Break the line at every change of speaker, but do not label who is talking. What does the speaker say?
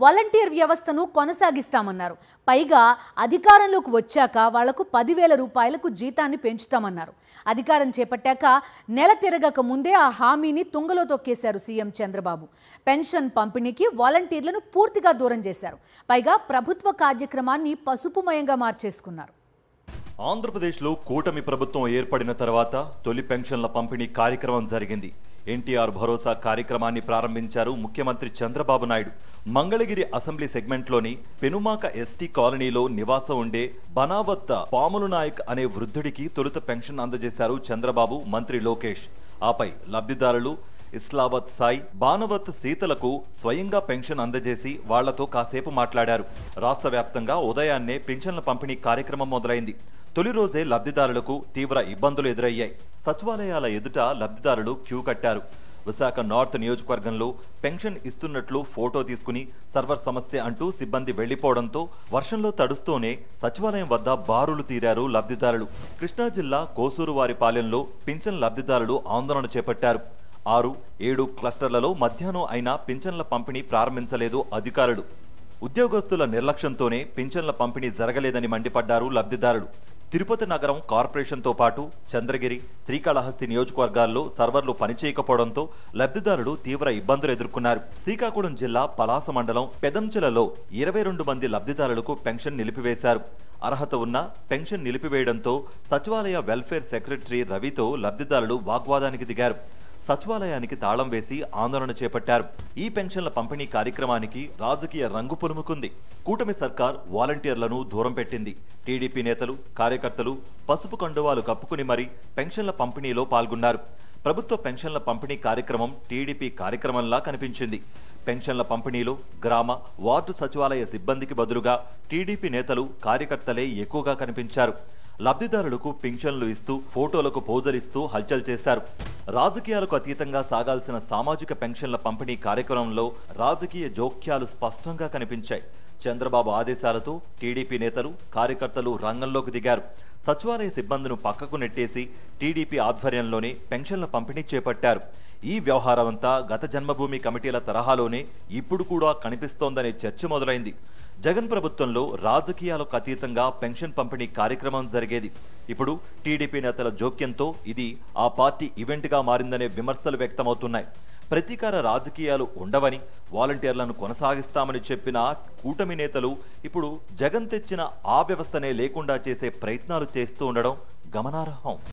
Volunteer వ్యవస్థను కొనసాగిస్తామన్నారు. పైగా అధికారంలోకి వచ్చాక వాళ్లకు 10,000 రూపాయలకు జీతాన్ని పెంచుతామన్నారు. అధికారం చేపట్టాక నెల తిరగక ముందే ఆ హామీని తుంగలో తొక్కేశారు సీఎం చంద్రబాబు. పెన్షన్ పంపిణీకి వాలంటీర్లను పూర్తిగా దూరం చేశారు. పైగా ప్రభుత్వ కార్యక్రమాన్ని పసుపుమయంగా మార్చేసుకున్నారు.
ఆంధ్రప్రదేశ్లో కూటమి ప్రభుత్వం ఏర్పడిన తర్వాత తొలి పెన్షన్ల పంపిణీ కార్యక్రమం జరిగింది. ఎన్టీఆర్ భరోసా కార్యక్రమాన్ని ప్రారంభించారు ముఖ్యమంత్రి చంద్రబాబు నాయుడు. మంగళగిరి అసెంబ్లీ సెగ్మెంట్లోని పెనుమాక ఎస్టీ కాలనీలో నివాసం ఉండే బనావత్ పాములు నాయక్ అనే వృద్ధుడికి తొలుత పెన్షన్ అందజేశారు చంద్రబాబు, మంత్రి లోకేష్. ఆపై లబ్ధిదారులు ఇస్లావత్ సాయి, బానవత్ సీతలకు స్వయంగా పెన్షన్ అందజేసి వాళ్లతో కాసేపు మాట్లాడారు. రాష్ట్ర వ్యాప్తంగా ఉదయాన్నే పెన్షన్ల పంపిణీ కార్యక్రమం మొదలైంది. తొలి రోజే లబ్ధిదారులకు తీవ్ర ఇబ్బందులు ఎదురయ్యాయి. సచివాలయాల ఎదుట లబ్ధిదారులు క్యూ కట్టారు. విశాఖ నార్త్ నియోజకవర్గంలో పెన్షన్ ఇస్తున్నట్లు ఫోటో తీసుకుని సర్వర్ సమస్య అంటూ సిబ్బంది వెళ్లిపోవడంతో వర్షంలో తడుస్తూనే సచివాలయం వద్ద బారులు తీరారు లబ్ధిదారులు. కృష్ణా జిల్లా కోసూరువారిపాలెంలో పింఛన్ లబ్ధిదారులు ఆందోళన చేపట్టారు. 6-7 క్లస్టర్లలో మధ్యాహ్నం అయినా పింఛన్ల పంపిణీ ప్రారంభించలేదు అధికారులు. ఉద్యోగస్తుల నిర్లక్ష్యంతోనే పింఛన్ల పంపిణీ జరగలేదని మండిపడ్డారు లబ్ధిదారులు. తిరుపతి నగరం కార్పొరేషన్తో పాటు చంద్రగిరి, శ్రీకాళహస్తి నియోజకవర్గాల్లో సర్వర్లు పనిచేయకపోవడంతో లబ్ధిదారులు తీవ్ర ఇబ్బందులు ఎదుర్కొన్నారు. శ్రీకాకుళం జిల్లా పలాస మండలం పెదంచెలలో 22 మంది లబ్ధిదారులకు పెన్షన్ నిలిపివేశారు. అర్హత ఉన్న పెన్షన్ నిలిపివేయడంతో సచివాలయ వెల్ఫేర్ సెక్రటరీ రవితో లబ్ధిదారులు వాగ్వాదానికి దిగారు. సచివాలయానికి తాళం వేసి ఆందోళన చేపట్టారు. ఈ పెన్షన్ల పంపిణీ కార్యక్రమానికి రాజకీయ రంగు పులుముకుంది. కూటమి సర్కార్ వాలంటీర్లను దూరం పెట్టింది. టీడీపీ నేతలు, కార్యకర్తలు పసుపు కండువాలు కప్పుకుని మరీ పెన్షన్ల పంపిణీలో పాల్గొన్నారు. ప్రభుత్వ పెన్షన్ల పంపిణీ కార్యక్రమం టీడీపీ కార్యక్రమంలా కనిపించింది. పెన్షన్ల పంపిణీలో గ్రామ, వార్డు సచివాలయ సిబ్బందికి బదులుగా టీడీపీ నేతలు, కార్యకర్తలే ఎక్కువగా కనిపించారు. లబ్ధిదారులకు పింఛన్లు ఇస్తూ ఫోటోలకు పోజలిస్తూ హల్చల్ చేశారు. రాజకీయాలకు అతీతంగా సాగాల్సిన సామాజిక పెన్షన్ల పంపిణీ కార్యక్రమంలో రాజకీయ జోక్యాలు స్పష్టంగా కనిపించాయి. చంద్రబాబు ఆదేశాలతో టీడీపీ నేతలు, కార్యకర్తలు రంగంలోకి దిగారు. సచివాలయ సిబ్బందిని పక్కకు నెట్టేసి టీడీపీ ఆధ్వర్యంలోనే పెన్షన్ల పంపిణీ చేపట్టారు. ఈ వ్యవహారమంతా గత జన్మభూమి కమిటీల తరహాలోనే ఇప్పుడు కూడా కనిపిస్తోందనే చర్చ మొదలైంది. జగన్ ప్రభుత్వంలో రాజకీయాలకు అతీతంగా పెన్షన్ పంపిణీ కార్యక్రమం జరిగేది. ఇప్పుడు టీడీపీ నేతల జోక్యంతో ఇది ఆ పార్టీ ఈవెంట్గా మారిందనే విమర్శలు వ్యక్తమవుతున్నాయి. ప్రతీకార రాజకీయాలు ఉండవని, వాలంటీర్లను కొనసాగిస్తామని చెప్పిన కూటమి నేతలు ఇప్పుడు జగన్ తెచ్చిన ఆ వ్యవస్థనే లేకుండా చేసే ప్రయత్నాలు చేస్తూ ఉండడం గమనార్హం.